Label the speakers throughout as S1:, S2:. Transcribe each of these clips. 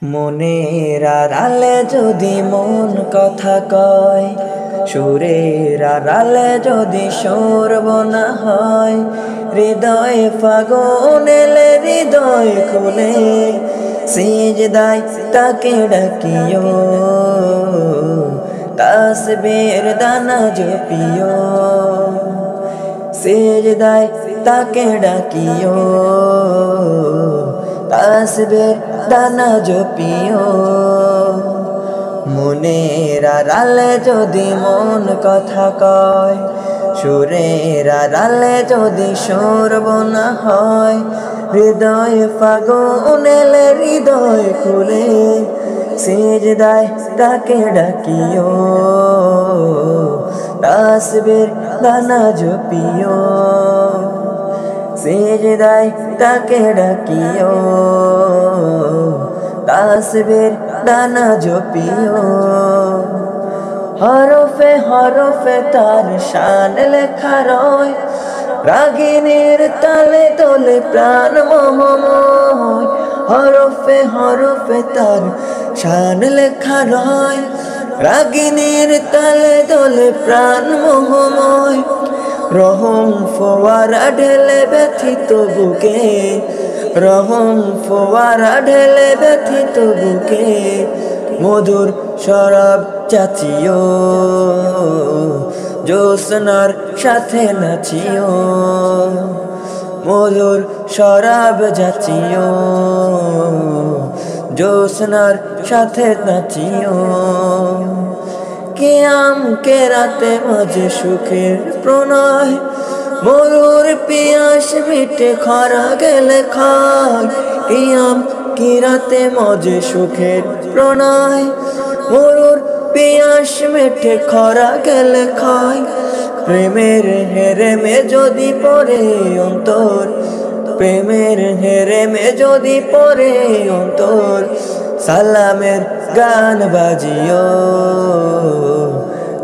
S1: মনের আড়ালে যদি মন কথা কয়, সুরের আড়ালে যদি সরব না হয়, হৃদয়ে ফাগুন এলে হৃদয় খুলে সিজদায় তাকে ডাকিও, তাসবির দানা জপিও, সিজদায় তাকে ডাকিও, তাসবির দানা জপিও। মনের আড়ালে যদি মন কথা কয়, সুরের আড়ালে যদি সরব না হয়, হৃদয় ফাগুন এলে হৃদয় খুলে সিজদায় তাকে ডাকিও, তাসবির দানা জপিও, সিজদায় তাকে ডাকিও, তাসবির দানা জপিও। হরফে হরফে তার শান লেখা রয়, রাগিনীর তালে তোলে প্রাণ মোহময়। হরফে হরফে তার শান লেখা রয়, রাগিনীর তালে তোলে প্রাণ মোহময়। রহম ফোয়ারা ঢেলে ব্যথিত বুকে, রহম ফোয়ারা ঢেলে ব্যথিত বুকে, মধুর শরাব চাচিও, জ্যোৎস্নার সাথে নাচিও, মধুর শরাব যাচিও, জ্যোৎস্নার সাথে নাচিও। কিয়াম কে রাতে মাঝে সুখের প্রণয়, মরুর পিয়াস মিটে খরা গেলে খায়। কিয়াম কি রাতে মাঝে সুখের প্রণয়, মরুর পিয়াস মিটে খরা গেলে খায়। প্রেমের হেরেমে যদি পড়ে অন্তর, প্রেমের হেরেমে যদি পড়ে অন্তর, সালামের গান বাজিও,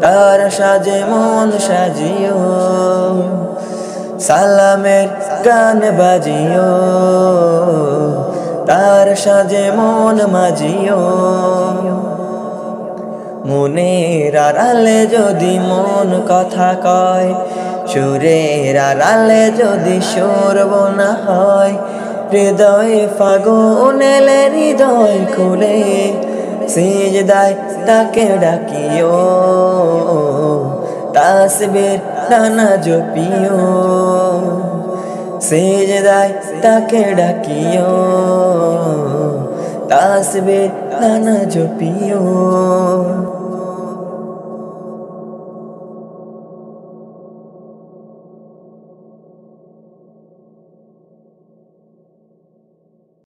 S1: তার সাজে মন সাজিও, সালামের গান বাজিও, তার সাজে মন মাজিও। মনের আড়ালে যদি মন কথা কয়, সুরের আড়ালে যদি সরব না হয়, হৃদয়ে ফাগুন এলে হৃদয় খুলে সিজদায় তাকে ডাকিও, তাসবির দানা জপিও, সিজদায় তাকে ডাকিও, তাসবির দানা জপিও।